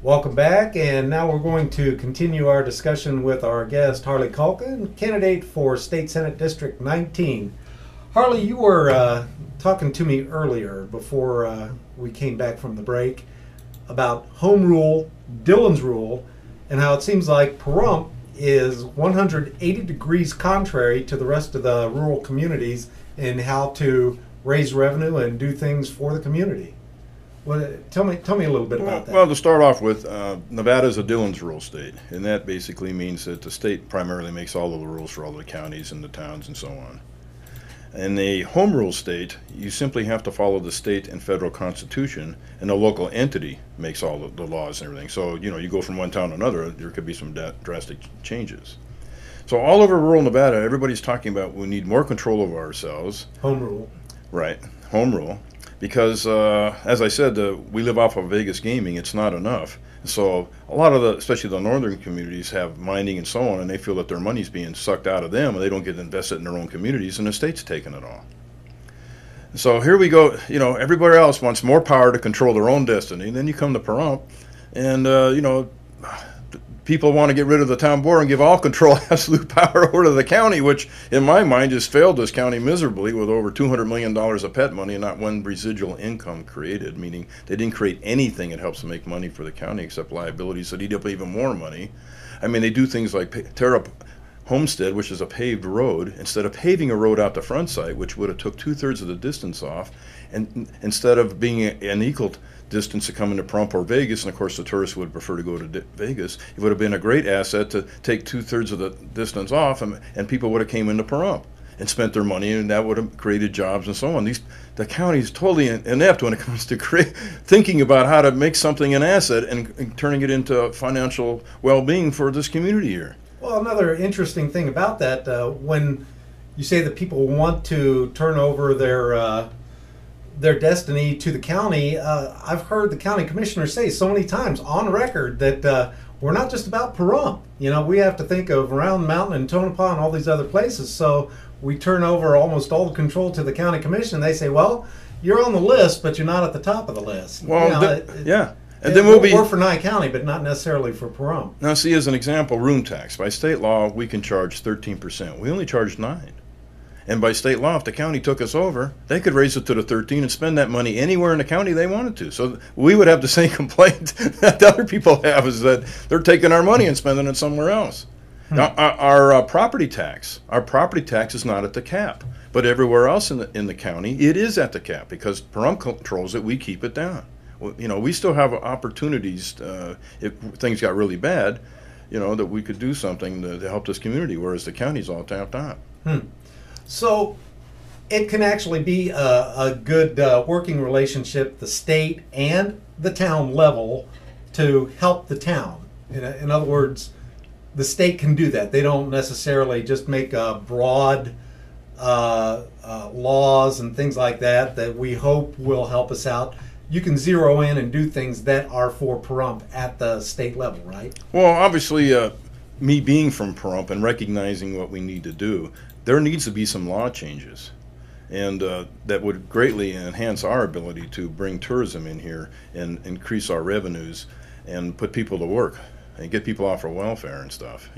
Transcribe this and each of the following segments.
Welcome back, and now we're going to continue our discussion with our guest, Harley Kulkin, candidate for State Senate District 19. Harley, you were talking to me earlier before we came back from the break about home rule, Dillon's rule, and how it seems like Pahrump is 180 degrees contrary to the rest of the rural communities in how to raise revenue and do things for the community. Well, tell me a little bit about that. Well, to start off with, Nevada is a Dillon's rule state, and that basically means that the state primarily makes all of the rules for all the counties and the towns and so on. In a home rule state, you simply have to follow the state and federal constitution, and the local entity makes all the laws and everything. So, you go from one town to another, there could be some drastic changes. So all over rural Nevada, everybody's talking about we need more control over ourselves. Home rule. Right, home rule. Because, as I said, we live off of Vegas gaming. It's not enough. So a lot of especially the northern communities have mining and so on, and they feel that their money's being sucked out of them, and they don't get invested in their own communities, and the state's taking it all. So here we go. Everybody else wants more power to control their own destiny. Then you come to Pahrump, and people want to get rid of the town board and give all control, absolute power over to the county, which in my mind has failed this county miserably with over $200 million of pet money and not one residual income created, meaning they didn't create anything that helps to make money for the county except liabilities that eat up even more money. I mean, they do things like tear up Homestead, which is a paved road, instead of paving a road out the front side, which would have took 2/3 of the distance off, and instead of being an equal distance to come into Pahrump or Vegas, and of course the tourists would prefer to go to Vegas, it would have been a great asset to take 2/3 of the distance off, and people would have came into Pahrump and spent their money, and that would have created jobs and so on. The county is totally inept when it comes to thinking about how to make something an asset and turning it into financial well-being for this community here. Well, another interesting thing about that, when you say that people want to turn over their destiny to the county, I've heard the county commissioner say so many times on record that we're not just about Pahrump. We have to think of Round Mountain and Tonopah and all these other places. So we turn over almost all the control to the county commission. They say, well, you're on the list, but you're not at the top of the list. Well, yeah. And then we're for Nye County, but not necessarily for Pahrump. Now, see, as an example, room tax. By state law, we can charge 13%. We only charge 9%. And by state law, if the county took us over, they could raise it to the 13% and spend that money anywhere in the county they wanted to. So we would have the same complaint that other people have, is that they're taking our money and spending it somewhere else. Now, our property tax is not at the cap, but everywhere else in the county, it is at the cap because Pahrump controls it. We keep it down. We still have opportunities if things got really bad, that we could do something to help this community, whereas the county's all tapped out. So it can actually be a good working relationship, the state and the town level, to help the town. In other words, the state can do that. They don't necessarily just make broad laws and things like that we hope will help us out. You can zero in and do things that are for Pahrump at the state level, right? Well, obviously, me being from Pahrump and recognizing what we need to do, there needs to be some law changes, and that would greatly enhance our ability to bring tourism in here and increase our revenues and put people to work and get people off of welfare and stuff.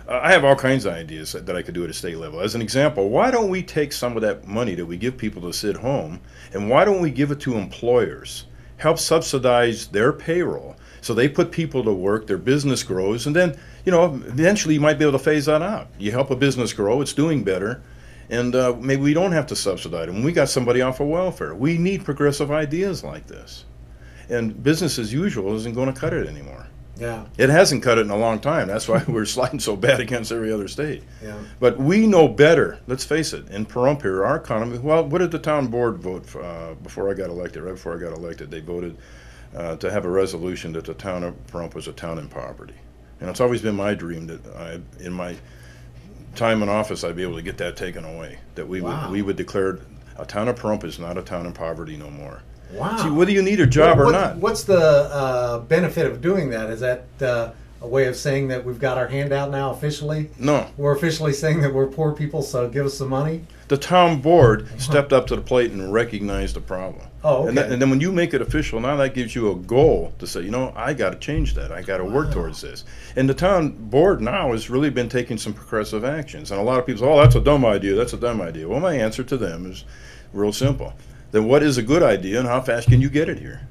I have all kinds of ideas that I could do at a state level. As an example, why don't we take some of that money that we give people to sit home, and why don't we give it to employers, help subsidize their payroll, so they put people to work, their business grows, and then, eventually you might be able to phase that out. You help a business grow, it's doing better, and maybe we don't have to subsidize them. We got somebody off of welfare. We need progressive ideas like this. And business as usual isn't going to cut it anymore. Yeah. It hasn't cut it in a long time. That's why we're sliding so bad against every other state. Yeah. But we know better. Let's face it. In Pahrump here, our economy, well, what did the town board vote for, before I got elected? Right before I got elected, they voted to have a resolution that the town of Pahrump was a town in poverty. And it's always been my dream that in my time in office, I'd be able to get that taken away. That we would declare a town of Pahrump is not a town in poverty no more. Wow. See, whether you need a job or not. What's the benefit of doing that? Is that a way of saying that we've got our hand out now officially? No. We're officially saying that we're poor people, so give us some money? The town board stepped up to the plate and recognized the problem. Oh, okay. And then when you make it official, now that gives you a goal to say, you know, I got to change that. I got to work towards this. And the town board now has really been taking some progressive actions. And a lot of people say, oh, that's a dumb idea. That's a dumb idea. Well, my answer to them is real simple. Then what is a good idea and how fast can you get it here?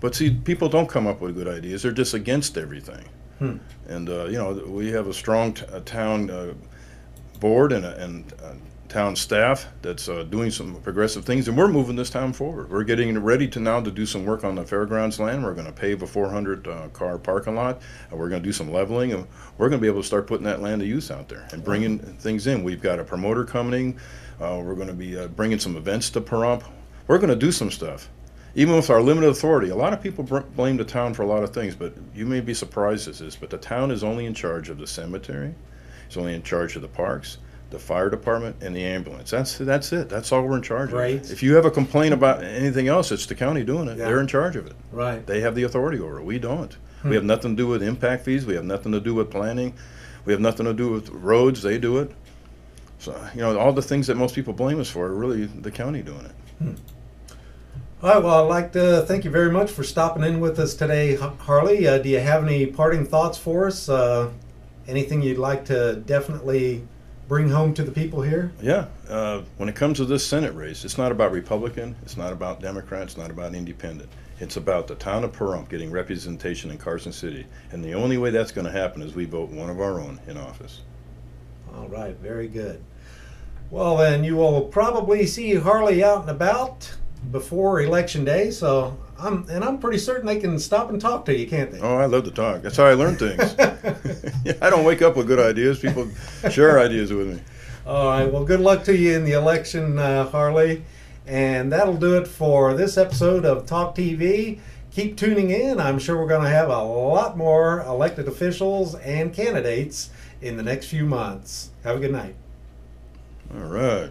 But see, people don't come up with good ideas. They're just against everything. And, you know, we have a strong town board and town staff that's doing some progressive things, and we're moving this town forward. We're getting ready to now to do some work on the fairgrounds land. We're going to pave a 400 car parking lot. We're going to do some leveling, and we're going to be able to start putting that land to use out there and bringing things in. We've got a promoter coming. We're going to be bringing some events to Pahrump. We're going to do some stuff. Even with our limited authority, a lot of people blame the town for a lot of things, but you may be surprised at this, but the town is only in charge of the cemetery. It's only in charge of the parks, the fire department, and the ambulance. That's it. That's all we're in charge of. If you have a complaint about anything else, it's the county doing it. They're in charge of it. They have the authority over it. We don't. We have nothing to do with impact fees. We have nothing to do with planning. We have nothing to do with roads. They do it. So, you know, all the things that most people blame us for are really the county doing it. All right, well, I'd like to thank you very much for stopping in with us today, Harley. Do you have any parting thoughts for us? Anything you'd like to definitely bring home to the people here? Yeah. When it comes to this Senate race, it's not about Republican, it's not about Democrat, it's not about Independent. It's about the town of Pahrump getting representation in Carson City. And the only way that's going to happen is we vote one of our own in office. All right, very good. Well, then you will probably see Harley out and about before Election Day, so I'm pretty certain they can stop and talk to you, can't they? Oh, I love to talk. That's how I learn things. I don't wake up with good ideas. People share ideas with me. All right, well, good luck to you in the election, Harley. And that'll do it for this episode of Talk TV. Keep tuning in. I'm sure we're going to have a lot more elected officials and candidates in the next few months. Have a good night. All right.